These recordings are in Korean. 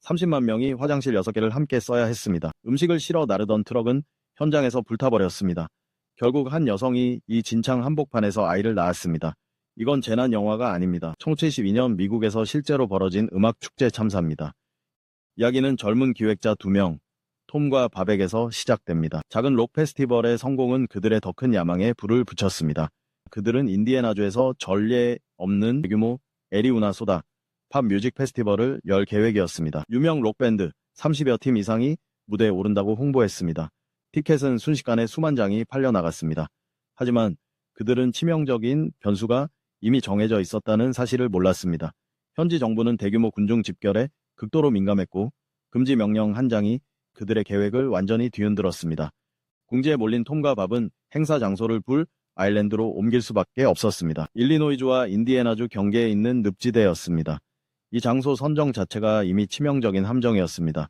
30만 명이 화장실 6개를 함께 써야 했습니다. 음식을 실어 나르던 트럭은 현장에서 불타버렸습니다. 결국 한 여성이 이 진창 한복판에서 아이를 낳았습니다. 이건 재난 영화가 아닙니다. 1972년 미국에서 실제로 벌어진 음악 축제 참사입니다. 이야기는 젊은 기획자 2명, 톰과 바벡에서 시작됩니다. 작은 록 페스티벌의 성공은 그들의 더 큰 야망에 불을 붙였습니다. 그들은 인디애나주에서 전례 없는 대규모 애리우나 소다 팝 뮤직 페스티벌을 열 계획이었습니다. 유명 록밴드 30여 팀 이상이 무대에 오른다고 홍보했습니다. 티켓은 순식간에 수만 장이 팔려나갔습니다. 하지만 그들은 치명적인 변수가 이미 정해져 있었다는 사실을 몰랐습니다. 현지 정부는 대규모 군중 집결에 극도로 민감했고 금지 명령 한 장이 그들의 계획을 완전히 뒤흔들었습니다. 궁지에 몰린 톰과 밥은 행사 장소를 불 아일랜드로 옮길 수밖에 없었습니다. 일리노이주와 인디애나주 경계에 있는 늪지대였습니다. 이 장소 선정 자체가 이미 치명적인 함정이었습니다.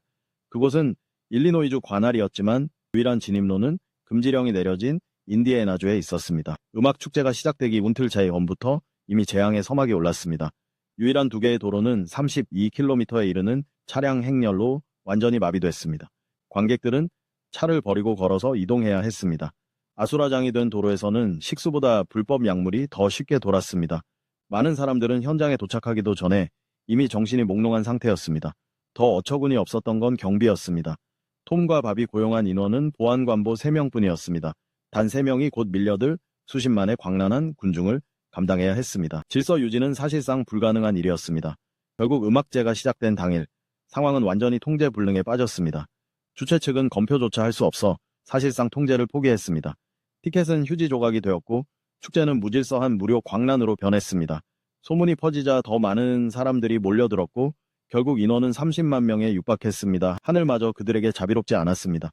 그곳은 일리노이주 관할이었지만 유일한 진입로는 금지령이 내려진 인디애나주에 있었습니다. 음악 축제가 시작되기 운틀 전부터 이미 재앙의 서막이 올랐습니다. 유일한 2개의 도로는 32km에 이르는 차량 행렬로 완전히 마비됐습니다. 관객들은 차를 버리고 걸어서 이동해야 했습니다. 아수라장이 된 도로에서는 식수보다 불법 약물이 더 쉽게 돌았습니다. 많은 사람들은 현장에 도착하기도 전에 이미 정신이 몽롱한 상태였습니다. 더 어처구니 없었던 건 경비였습니다. 톰과 밥이 고용한 인원은 보안관보 3명뿐이었습니다. 단 3명이 곧 밀려들 수십만의 광란한 군중을 감당해야 했습니다. 질서 유지는 사실상 불가능한 일이었습니다. 결국 음악제가 시작된 당일, 상황은 완전히 통제 불능에 빠졌습니다. 주최 측은 검표조차 할 수 없어 사실상 통제를 포기했습니다. 티켓은 휴지 조각이 되었고 축제는 무질서한 무료 광란으로 변했습니다. 소문이 퍼지자 더 많은 사람들이 몰려들었고 결국 인원은 30만 명에 육박했습니다. 하늘마저 그들에게 자비롭지 않았습니다.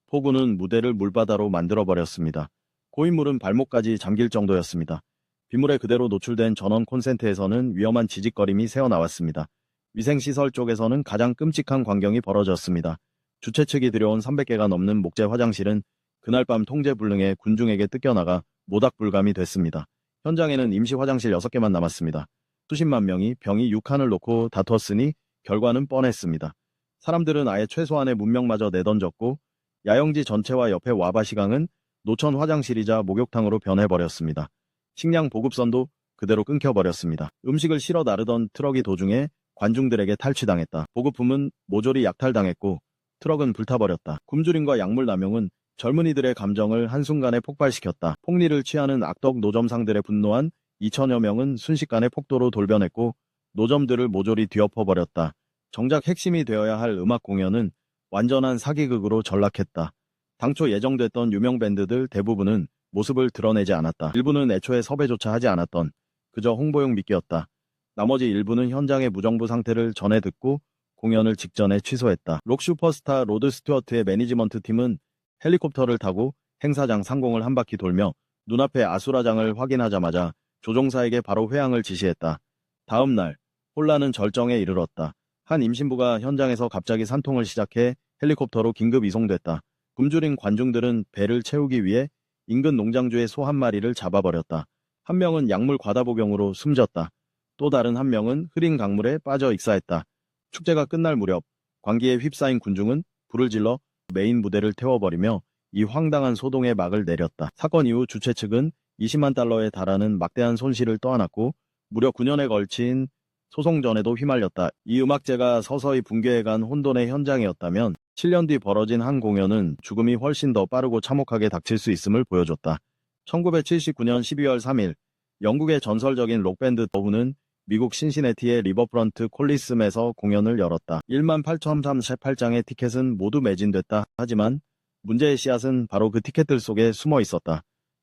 폭우는 무대를 물바다로 만들어버렸습니다. 고인물은 발목까지 잠길 정도였습니다. 빗물에 그대로 노출된 전원 콘센트에서는 위험한 지직거림이 새어나왔습니다. 위생시설 쪽에서는 가장 끔찍한 광경이 벌어졌습니다. 주최 측이 들여온 300개가 넘는 목재 화장실은 그날 밤 통제 불능에 군중에게 뜯겨나가 모닥불감이 됐습니다. 현장에는 임시 화장실 6개만 남았습니다. 수십만 명이 병이 6칸을 놓고 다퉜으니 결과는 뻔했습니다. 사람들은 아예 최소한의 문명마저 내던졌고 야영지 전체와 옆에 와바시강은 노천 화장실이자 목욕탕으로 변해버렸습니다. 식량 보급선도 그대로 끊겨버렸습니다. 음식을 실어 나르던 트럭이 도중에 관중들에게 탈취당했다. 보급품은 모조리 약탈당했고 트럭은 불타버렸다. 굶주림과 약물 남용은 젊은이들의 감정을 한순간에 폭발시켰다. 폭리를 취하는 악덕 노점상들의 분노한 2천여 명은 순식간에 폭도로 돌변했고 노점들을 모조리 뒤엎어버렸다. 정작 핵심이 되어야 할 음악 공연은 완전한 사기극으로 전락했다. 당초 예정됐던 유명 밴드들 대부분은 모습을 드러내지 않았다. 일부는 애초에 섭외조차 하지 않았던 그저 홍보용 미끼였다. 나머지 일부는 현장의 무정부 상태를 전해 듣고 공연을 직전에 취소했다. 록 슈퍼스타 로드 스튜어트의 매니지먼트 팀은 헬리콥터를 타고 행사장 상공을 한 바퀴 돌며 눈앞에 아수라장을 확인하자마자 조종사에게 바로 회항을 지시했다. 다음 날 혼란은 절정에 이르렀다. 한 임신부가 현장에서 갑자기 산통을 시작해 헬리콥터로 긴급 이송됐다. 굶주린 관중들은 배를 채우기 위해 인근 농장주의 소 한 마리를 잡아버렸다. 한 명은 약물 과다 복용으로 숨졌다. 또 다른 한 명은 흐린 강물에 빠져 익사했다. 축제가 끝날 무렵 광기에 휩싸인 군중은 불을 질러 메인 무대를 태워버리며 이 황당한 소동에 막을 내렸다. 사건 이후 주최 측은 20만 달러에 달하는 막대한 손실을 떠안았고 무려 9년에 걸친 소송전에도 휘말렸다. 이 음악제가 서서히 붕괴해간 혼돈의 현장이었다면 7년 뒤 벌어진 한 공연은 죽음이 훨씬 더 빠르고 참혹하게 닥칠 수 있음을 보여줬다. 1979년 12월 3일 영국의 전설적인 록밴드 더우는 미국 신시내티의 리버프런트 콜리슴에서 공연을 열었다. 18,038장의 티켓은 모두 매진됐다. 하지만 문제의 씨앗은 바로 그 티켓들 속에 숨어 있었다.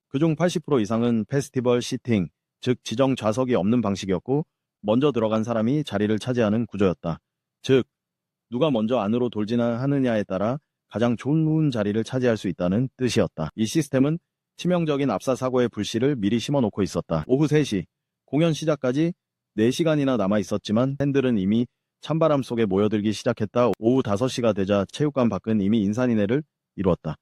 그중 80% 이상은 페스티벌 시팅, 즉 지정 좌석이 없는 방식이었고 먼저 들어간 사람이 자리를 차지하는 구조였다. 즉 누가 먼저 안으로 돌진하느냐에 따라 가장 좋은 자리를 차지할 수 있다는 뜻이었다. 이 시스템은 치명적인 압사 사고의 불씨를 미리 심어놓고 있었다. 오후 3시, 공연 시작까지 4시간이나 남아있었지만 팬들은 이미 찬바람 속에 모여들기 시작했다. 오후 5시가 되자 체육관 밖은 이미 인산인해를 이루었다.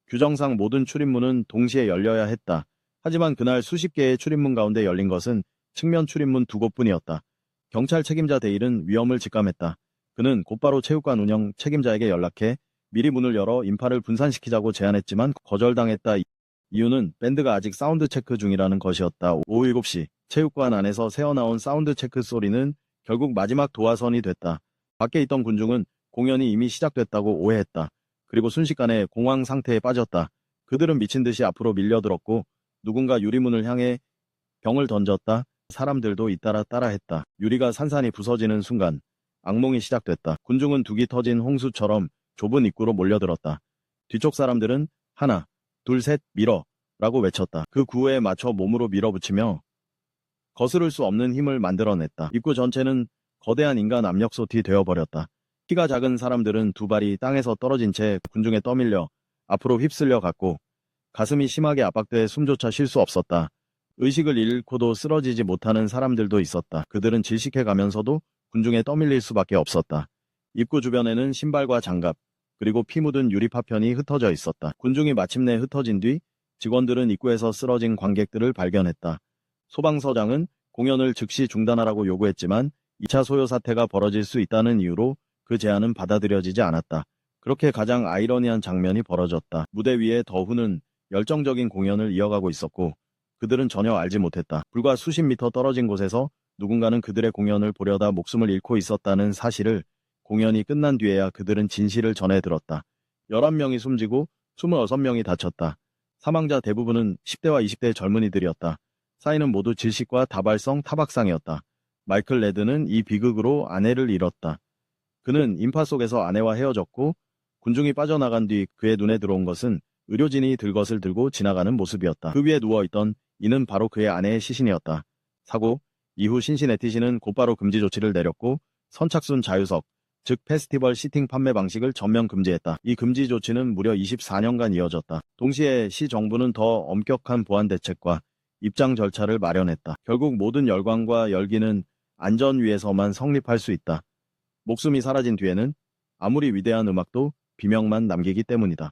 규정상 모든 출입문은 동시에 열려야 했다. 하지만 그날 수십 개의 출입문 가운데 열린 것은 측면 출입문 2곳뿐이었다. 경찰 책임자 데일은 위험을 직감했다. 그는 곧바로 체육관 운영 책임자에게 연락해 미리 문을 열어 인파를 분산시키자고 제안했지만 거절당했다. 이유는 밴드가 아직 사운드 체크 중이라는 것이었다. 오후 7시 체육관 안에서 새어나온 사운드 체크 소리는 결국 마지막 도화선이 됐다. 밖에 있던 군중은 공연이 이미 시작됐다고 오해했다. 그리고 순식간에 공황 상태에 빠졌다. 그들은 미친 듯이 앞으로 밀려들었고 누군가 유리문을 향해 병을 던졌다. 사람들도 잇따라 따라했다. 유리가 산산이 부서지는 순간 악몽이 시작됐다. 군중은 둑이 터진 홍수처럼 좁은 입구로 몰려들었다. 뒤쪽 사람들은 하나, 둘, 셋, 밀어 라고 외쳤다. 그 구호에 맞춰 몸으로 밀어붙이며 거스를 수 없는 힘을 만들어냈다. 입구 전체는 거대한 인간 압력솥이 되어버렸다. 키가 작은 사람들은 두 발이 땅에서 떨어진 채 군중에 떠밀려 앞으로 휩쓸려 갔고 가슴이 심하게 압박돼 숨조차 쉴 수 없었다. 의식을 잃고도 쓰러지지 못하는 사람들도 있었다. 그들은 질식해 가면서도 군중에 떠밀릴 수밖에 없었다. 입구 주변에는 신발과 장갑, 그리고 피 묻은 유리 파편이 흩어져 있었다. 군중이 마침내 흩어진 뒤 직원들은 입구에서 쓰러진 관객들을 발견했다. 소방서장은 공연을 즉시 중단하라고 요구했지만 2차 소요 사태가 벌어질 수 있다는 이유로 그 제안은 받아들여지지 않았다. 그렇게 가장 아이러니한 장면이 벌어졌다. 무대 위에 더후는 열정적인 공연을 이어가고 있었고 그들은 전혀 알지 못했다. 불과 수십 미터 떨어진 곳에서 누군가는 그들의 공연을 보려다 목숨을 잃고 있었다는 사실을 공연이 끝난 뒤에야 그들은 진실을 전해 들었다. 11명이 숨지고 26명이 다쳤다. 사망자 대부분은 10대와 20대 젊은이들이었다. 사인은 모두 질식과 다발성 타박상이었다. 마이클 레드는 이 비극으로 아내를 잃었다. 그는 인파 속에서 아내와 헤어졌고 군중이 빠져나간 뒤 그의 눈에 들어온 것은 의료진이 들것을 들고 지나가는 모습이었다. 그 위에 누워있던 이는 바로 그의 아내의 시신이었다. 사고 이후 신시내티시는 곧바로 금지 조치를 내렸고 선착순 자유석, 즉 페스티벌 시팅 판매 방식을 전면 금지했다. 이 금지 조치는 무려 24년간 이어졌다. 동시에 시 정부는 더 엄격한 보안 대책과 입장 절차를 마련했다. 결국 모든 열광과 열기는 안전 위에서만 성립할 수 있다. 목숨이 사라진 뒤에는 아무리 위대한 음악도 비명만 남기기 때문이다.